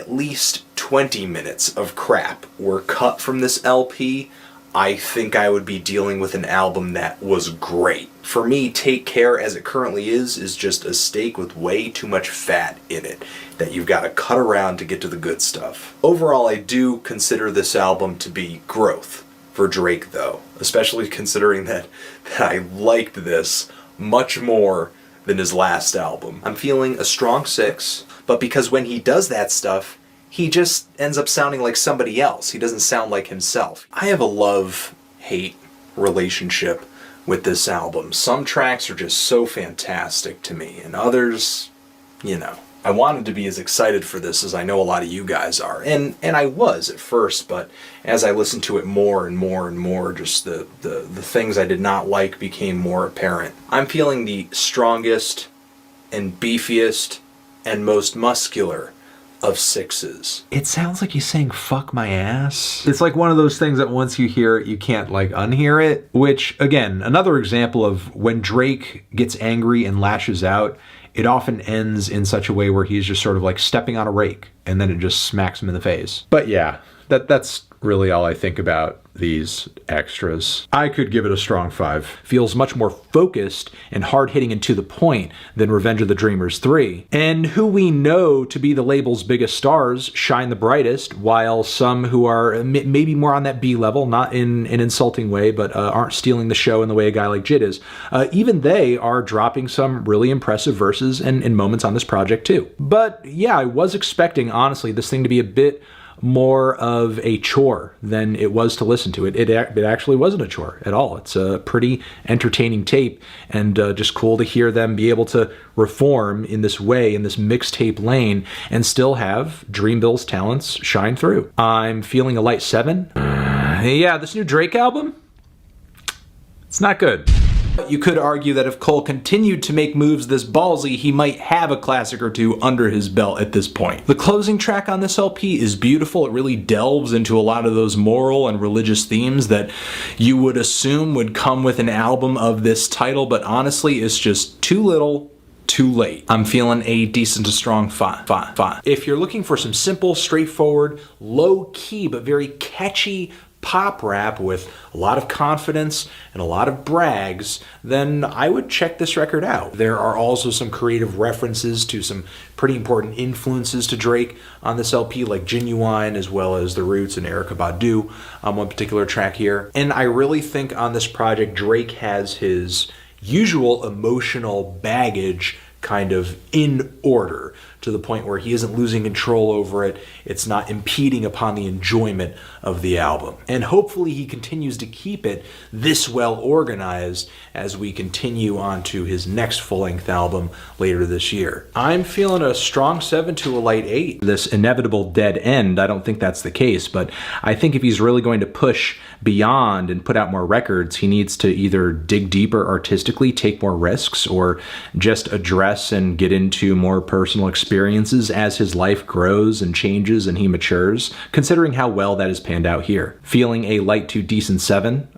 at least 20 minutes of crap were cut from this LP, I think I would be dealing with an album that was great. For me, Take Care as it currently is just a steak with way too much fat in it that you've got to cut around to get to the good stuff. Overall, I do consider this album to be growth for Drake though, especially considering that I liked this much more than his last album. I'm feeling a strong 6, but because when he does that stuff, he just ends up sounding like somebody else. He doesn't sound like himself. I have a love-hate relationship with this album. Some tracks are just so fantastic to me, and others, you know. I wanted to be as excited for this as I know a lot of you guys are, and I was at first, but as I listened to it more and more and more, just the things I did not like became more apparent. I'm feeling the strongest and beefiest and most muscular of 6s. It sounds like he's saying fuck my ass. It's like one of those things that once you hear it, you can't like unhear it, which again, another example of when Drake gets angry and lashes out, it often ends in such a way where he's just sort of like stepping on a rake and then it just smacks him in the face. But yeah, that's really all I think about these extras. I could give it a strong 5. Feels much more focused and hard-hitting and to the point than Revenge of the Dreamers 3. And who we know to be the label's biggest stars shine the brightest, while some who are maybe more on that B level, not in an insulting way, but aren't stealing the show in the way a guy like Jid is, even they are dropping some really impressive verses and moments on this project too. But yeah, I was expecting, honestly, this thing to be a bit more of a chore than it was to listen to it. It actually wasn't a chore at all. It's a pretty entertaining tape, and just cool to hear them be able to reform in this way, in this mixtape lane, and still have Dreamville's talents shine through. I'm feeling a light 7. Yeah, this new Drake album, it's not good. You could argue that if Cole continued to make moves this ballsy, he might have a classic or two under his belt at this point. The closing track on this LP is beautiful. It really delves into a lot of those moral and religious themes that you would assume would come with an album of this title, but honestly, it's just too little, too late. I'm feeling a decent to strong 5. If you're looking for some simple, straightforward, low-key, but very catchy pop rap with a lot of confidence and a lot of brags, then I would check this record out. There are also some creative references to some pretty important influences to Drake on this LP, like Genuine, as well as The Roots and Erykah Badu on one particular track here. And I really think on this project, Drake has his usual emotional baggage kind of in order, to the point where he isn't losing control over it. It's not impeding upon the enjoyment of the album. And hopefully he continues to keep it this well organized as we continue on to his next full-length album later this year. I'm feeling a strong 7 to a light 8. This inevitable dead end, I don't think that's the case, but I think if he's really going to push beyond and put out more records, he needs to either dig deeper artistically, take more risks, or just address and get into more personal experiences as his life grows and changes and he matures, considering how well that has panned out here. Feeling a light to decent 7.